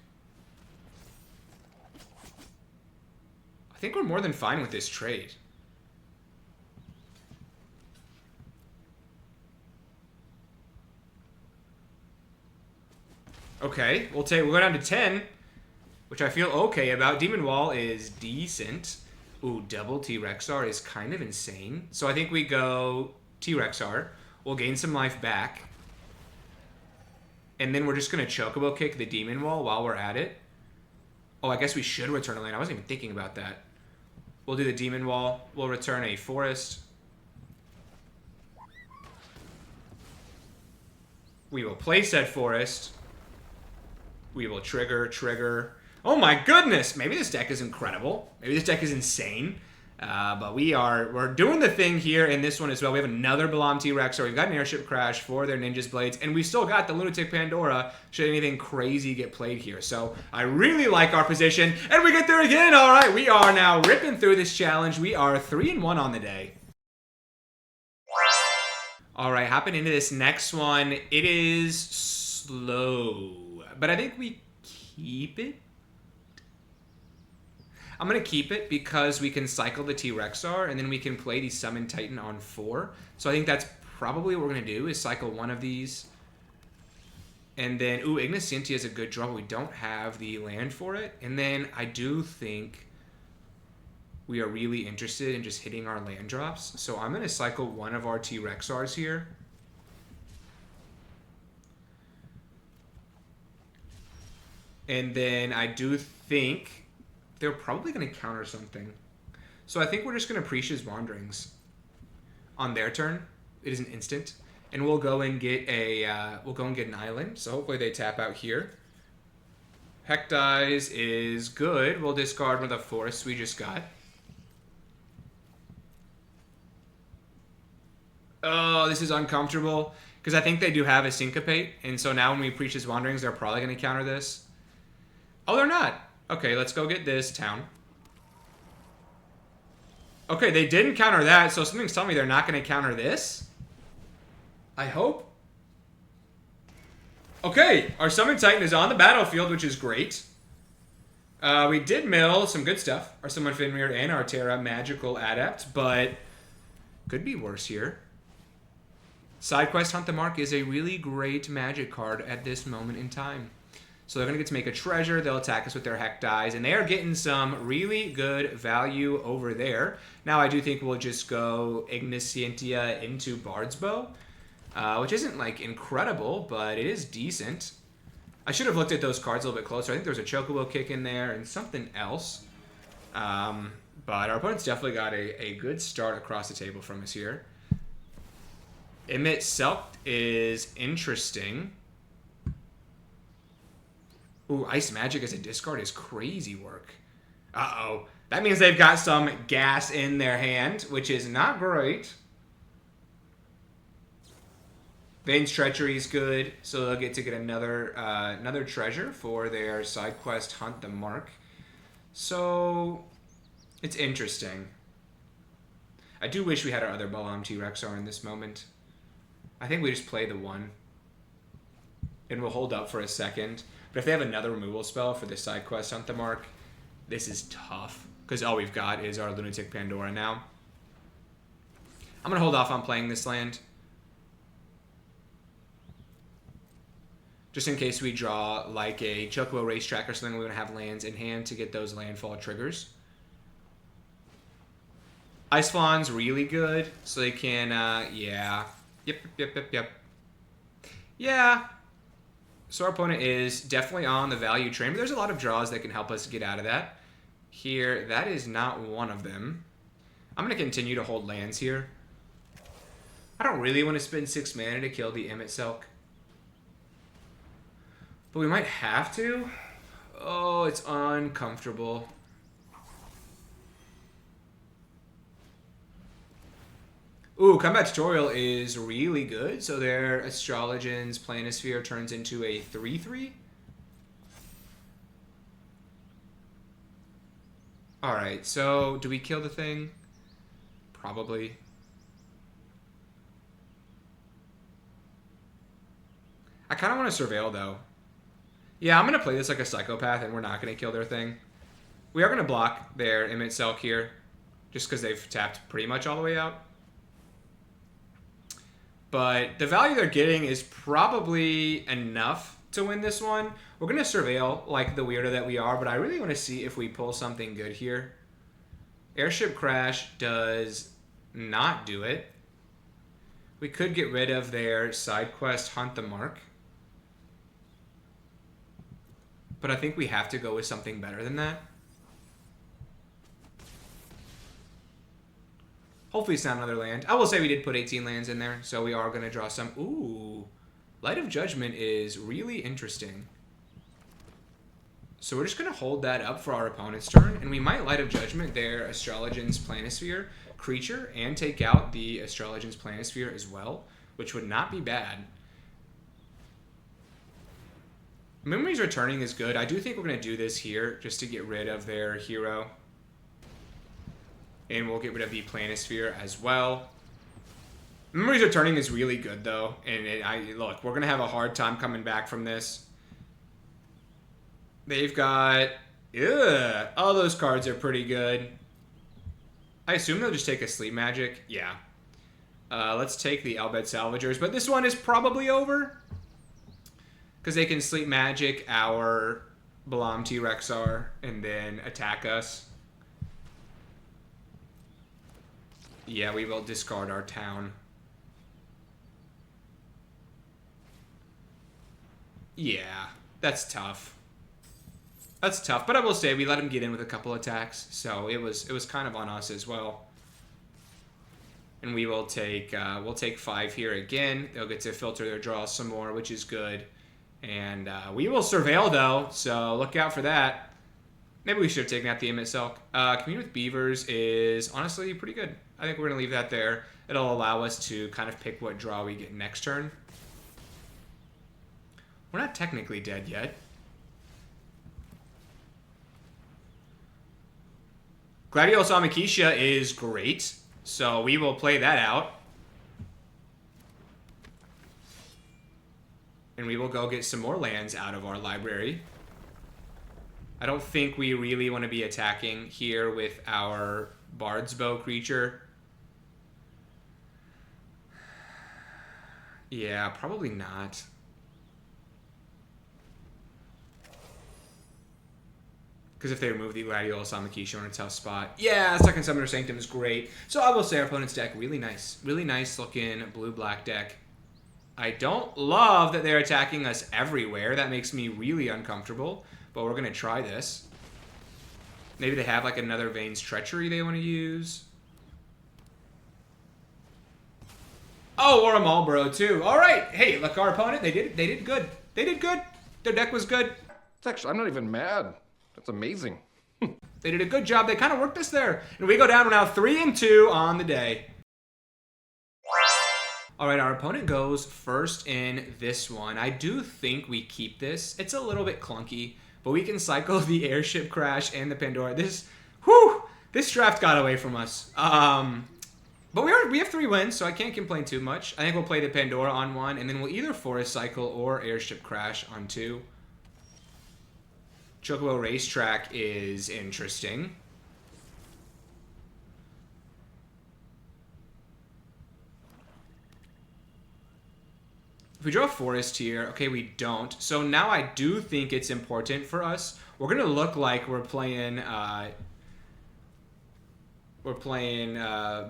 I think we're more than fine with this trade. Okay, we'll go down to 10, which I feel okay about. Demon Wall is decent. Ooh, double T-Rexar is kind of insane. So I think we go T-Rexar. We'll gain some life back. And then we're just going to Chocobo Kick the Demon Wall while we're at it. Oh, I guess we should return a land. I wasn't even thinking about that. We'll do the Demon Wall. We'll return a forest. We will place that forest. We will trigger. Oh my goodness! Maybe this deck is incredible. Maybe this deck is insane. But we're doing the thing here in this one as well. We have another Balam T-Rex, so we've got an Airship Crash for their Ninja's Blades, and we still got the Lunatic Pandora should anything crazy get played here. So I really like our position, and we get there again. All right, we are now ripping through this challenge. We are 3-1 on the day. All right, hopping into this next one. It is slow, but I think we keep it. I'm going to keep it because we can cycle the T-Rexar, and then we can play the Summon Titan on 4. So I think that's probably what we're going to do, is cycle one of these. And then, ooh, Igniscientia is a good draw, but we don't have the land for it. And then I do think we are really interested in just hitting our land drops. So I'm going to cycle one of our T-Rexars here. And then I do think they're probably going to counter something. So I think we're just going to Prisha's Wanderings on their turn. It is an instant. And we'll go and get an island. So hopefully they tap out here. Hecdize is good. We'll discard one of the forests we just got. Oh, this is uncomfortable. Because I think they do have a Syncopate. And so now when we Prisha's Wanderings, they're probably going to counter this. Oh, they're not. Okay, let's go get this town. Okay, they didn't counter that, so something's telling me they're not going to counter this. I hope. Okay, our Summon Titan is on the battlefield, which is great. We did mill some good stuff. Our Summon Fenrir and our Terra Magical Adept, but could be worse here. Side Quest Hunt the Mark is a really great magic card at this moment in time. So they're going to get to make a treasure. They'll attack us with their Hecdize. And they are getting some really good value over there. Now I do think we'll just go Igniscientia into Bard's Bow. Which isn't, like, incredible, but it is decent. I should have looked at those cards a little bit closer. I think there's a Chocobo kick in there and something else. But our opponent's definitely got a good start across the table from us here. Emit Selk is interesting. Ooh, Ice Magic as a discard is crazy work. Uh-oh. That means they've got some gas in their hand, which is not great. Vane's Treachery is good, so they'll get to get another treasure for their side quest Hunt the Mark. So, it's interesting. I do wish we had our other Balam T-Rexar in this moment. I think we just play the one. And we'll hold up for a second. But if they have another removal spell for the side quest Hunt the Mark, this is tough. Because all we've got is our Lunatic Pandora now. I'm going to hold off on playing this land. Just in case we draw like a Chocobo Racetrack or something, we're going to have lands in hand to get those landfall triggers. Ice Fawn's really good, so they can, yeah. Yep. Yeah. So our opponent is definitely on the value train, but there's a lot of draws that can help us get out of that. Here, that is not one of them. I'm going to continue to hold lands here. I don't really want to spend 6 mana to kill the Emit Selk. But we might have to. Oh, it's uncomfortable. Ooh, Combat Tutorial is really good. So their Astrologian's Planisphere turns into a 3/3. Alright, so do we kill the thing? Probably. I kind of want to Surveil, though. Yeah, I'm going to play this like a psychopath, and we're not going to kill their thing. We are going to block their Emit Selk here, just because they've tapped pretty much all the way out. But the value they're getting is probably enough to win this one. We're going to Surveil like the weirdo that we are, but I really want to see if we pull something good here. Airship Crash does not do it. We could get rid of their side quest Hunt the Mark. But I think we have to go with something better than that. Hopefully it's not another land. I will say we did put 18 lands in there, so we are going to draw some. Ooh. Light of Judgment is really interesting. So we're just going to hold that up for our opponent's turn, and we might Light of Judgment their Astrologian's Planisphere creature and take out the Astrologian's Planisphere as well, which would not be bad. Memory's Returning is good. I do think we're going to do this here just to get rid of their hero. And we'll get rid of the Planisphere as well. Memory's Returning is really good, though. And look, we're going to have a hard time coming back from this. They've got... Ugh, all those cards are pretty good. I assume they'll just take a Sleep Magic. Yeah. Let's take the Albed Salvagers. But this one is probably over. Because they can Sleep Magic our Balam T-Rexar and then attack us. Yeah, we will discard our town. Yeah, that's tough. That's tough, but I will say we let him get in with a couple attacks, so it was kind of on us as well. And we will take we'll take 5 here again. They'll get to filter their draws some more, which is good. And we will surveil though, so look out for that. Maybe we should have taken out the Emmet Silk. Commune with Beavers is honestly pretty good. I think we're gonna leave that there. It'll allow us to kind of pick what draw we get next turn. We're not technically dead yet. Gladiolus Amakisha is great, so we will play that out. And we will go get some more lands out of our library. I don't think we really want to be attacking here with our Bard's Bow creature. Yeah, probably not. Because if they remove the Gladiolus Amakisha, we're in a tough spot. Yeah, Second Summoner Sanctum is great. So I will say our opponent's deck, really nice. Really nice looking blue-black deck. I don't love that they're attacking us everywhere. That makes me really uncomfortable. But we're going to try this. Maybe they have like another Vane's Treachery they want to use. Oh, or a Marlboro too. All right. Hey, look, our opponent, they did good. They did good. Their deck was good. It's actually, I'm not even mad. That's amazing. They did a good job. They kind of worked us there. And we go down now 3-2 on the day. All right, our opponent goes first in this one. I do think we keep this. It's a little bit clunky, but we can cycle the Airship Crash and the Pandora. This draft got away from us. But we have 3 wins, so I can't complain too much. I think we'll play the Pandora on 1, and then we'll either Forest Cycle or Airship Crash on 2. Chocobo Racetrack is interesting. If we draw a Forest here, okay, we don't. So now I do think it's important for us. We're going to look like we're playing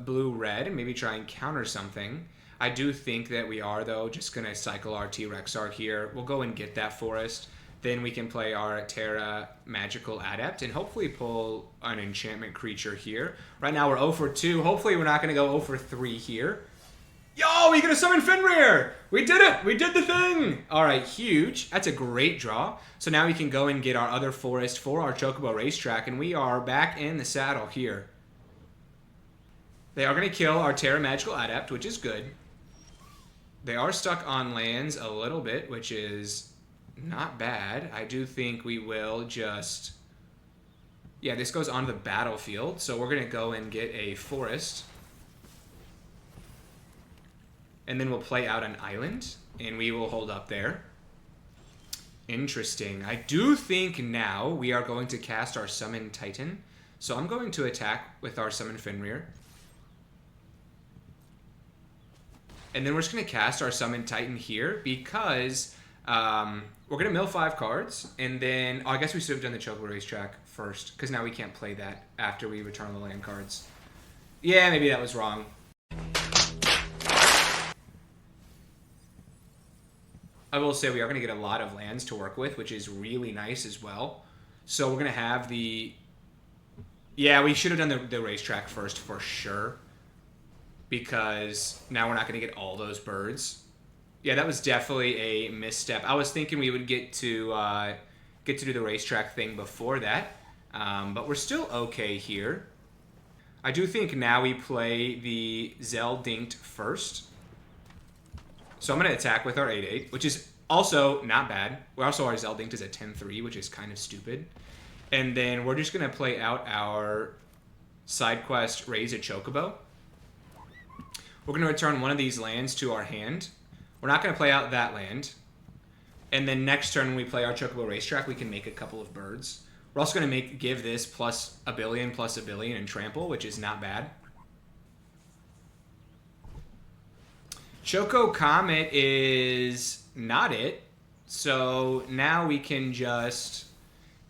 blue-red and maybe try and counter something. I do think that we are, though, just going to cycle our T-Rexar here. We'll go and get that Forest. Then we can play our Terra Magical Adept and hopefully pull an enchantment creature here. Right now we're 0 for 2. Hopefully we're not going to go 0 for 3 here. Yo, we gonna summon Fenrir! We did it! We did the thing! Alright, huge. That's a great draw. So now we can go and get our other forest for our Chocobo Racetrack, and we are back in the saddle here. They are gonna kill our Terra Magical Adept, which is good. They are stuck on lands a little bit, which is not bad. I do think we will just... Yeah, this goes onto the battlefield, so we're gonna go and get a forest. And then we'll play out an island, and we will hold up there. Interesting. I do think now we are going to cast our Summon Titan. So I'm going to attack with our Summon Fenrir. And then we're just going to cast our Summon Titan here because we're going to mill 5 cards. And then, I guess we should have done the Chocobo Racetrack first because now we can't play that after we return the land cards. Yeah, maybe that was wrong. I will say we are going to get a lot of lands to work with, which is really nice as well. So we're going to have the... Yeah, we should have done the racetrack first for sure. Because now we're not going to get all those birds. Yeah, that was definitely a misstep. I was thinking we would get to do the racetrack thing before that. But we're still okay here. I do think now we play the Zeldinkt first. So I'm going to attack with our 8/8, which is also not bad. Our Zeldinkt is at 10/3, which is kind of stupid. And then we're just going to play out our side quest, Raise a Chocobo. We're going to return one of these lands to our hand. We're not going to play out that land. And then next turn when we play our Chocobo Racetrack, we can make a couple of birds. We're also going to give this plus a billion and trample, which is not bad. Choco Comet is not it. So now we can just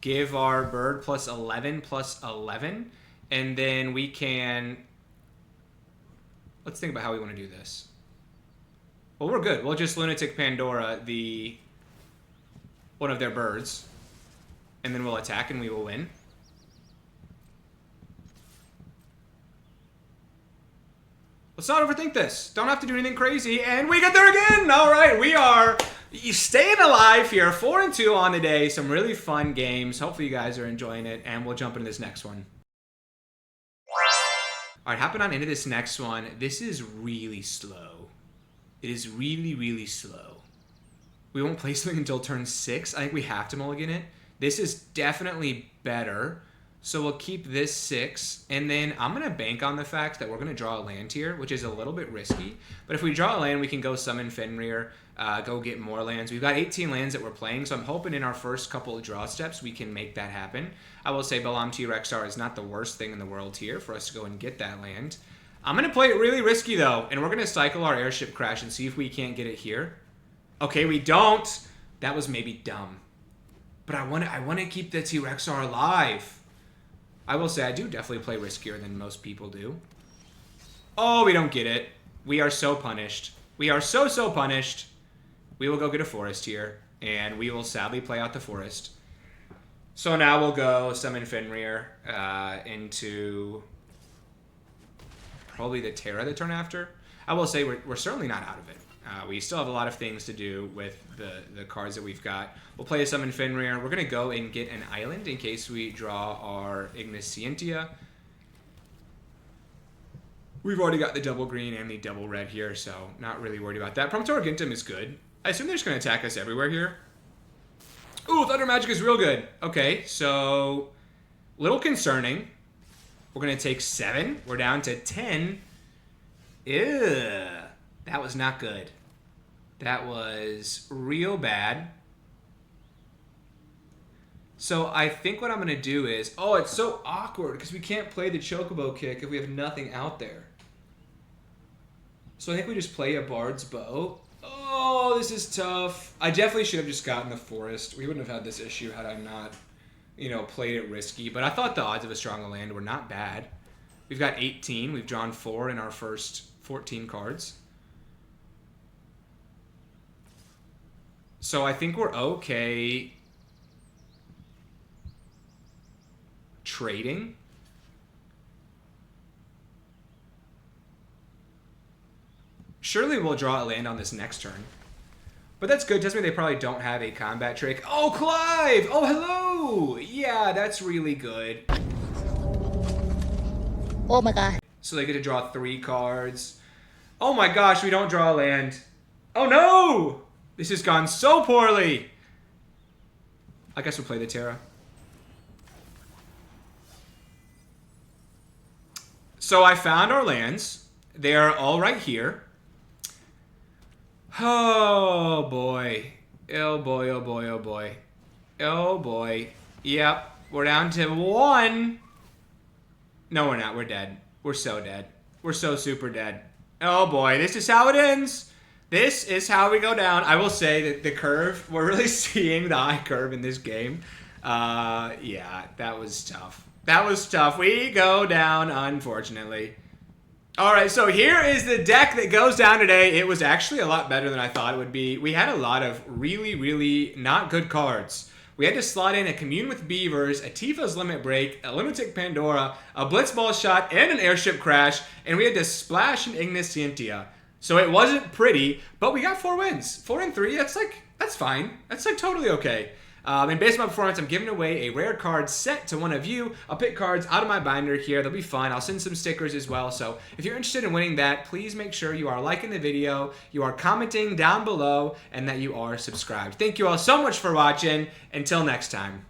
give our bird plus 11, and then we can... Let's think about how we want to do this. Well, we're good. We'll just Lunatic Pandora one of their birds, and then we'll attack and we will win. Let's not overthink this. Don't have to do anything crazy, and we get there again! All right, we are staying alive here. 4-2 on the day. Some really fun games. Hopefully you guys are enjoying it, and we'll jump into this next one. All right, hopping on into this next one. This is really slow. It is really, really slow. We won't play something until turn 6. I think we have to mulligan it. This is definitely better. So we'll keep this 6. And then I'm going to bank on the fact that we're going to draw a land here, which is a little bit risky. But if we draw a land, we can go summon Fenrir, go get more lands. We've got 18 lands that we're playing, so I'm hoping in our first couple of draw steps we can make that happen. I will say Balam T-Rexar is not the worst thing in the world here for us to go and get that land. I'm going to play it really risky, though, and we're going to cycle our Airship Crash and see if we can't get it here. Okay, we don't. That was maybe dumb. But I want to keep the T-Rexar alive. I will say I do definitely play riskier than most people do. Oh, we don't get it. We are so punished. We are so punished. We will go get a forest here, and we will sadly play out the forest. So now we'll go summon Fenrir into probably the Terra the turn after. I will say we're certainly not out of it. We still have a lot of things to do with the cards that we've got. We'll play a summon Fenrir. We're going to go and get an island in case we draw our Igniscientia. We've already got the double green and the double red here, so not really worried about that. Promptor Argentum is good. I assume they're just going to attack us everywhere here. Ooh, Thunder Magic is real good. Okay, so little concerning. We're going to take 7. We're down to 10. Ew. That was not good. That was real bad. So I think what I'm going to do is... Oh, it's so awkward because we can't play the Chocobo kick if we have nothing out there. So I think we just play a Bard's Bow. Oh, this is tough. I definitely should have just gotten the Forest. We wouldn't have had this issue had I not, played it risky. But I thought the odds of a stronger land were not bad. We've got 18. We've drawn 4 in our first 14 cards. So I think we're okay trading. Surely we'll draw a land on this next turn. But that's good. Tells me they probably don't have a combat trick. Oh, Clive! Oh, hello! Yeah, that's really good. Oh my god. So they get to draw 3 cards. Oh my gosh, we don't draw a land. Oh no! This has gone so poorly. I guess we'll play the Terra. So I found our lands. They are all right here. Oh boy. Oh boy, oh boy, oh boy. Oh boy. Yep. We're down to 1. No, we're not. We're dead. We're so dead. We're so super dead. Oh boy. This is how it ends. This is how we go down. I will say that the curve, we're really seeing the high curve in this game. Yeah, that was tough. That was tough. We go down, unfortunately. All right, so here is the deck that goes down today. It was actually a lot better than I thought it would be. We had a lot of really, really not good cards. We had to slot in a Commune with Beavers, a Tifa's Limit Break, a Lunatic Pandora, a Blitzball Shot, and an Airship Crash, and we had to splash an Igniscientia. So it wasn't pretty, but we got 4 wins. 4 and 3, that's fine. That's like totally okay. And based on my performance, I'm giving away a rare card set to one of you. I'll pick cards out of my binder here. They'll be fun. I'll send some stickers as well. So if you're interested in winning that, please make sure you are liking the video, you are commenting down below, and that you are subscribed. Thank you all so much for watching. Until next time.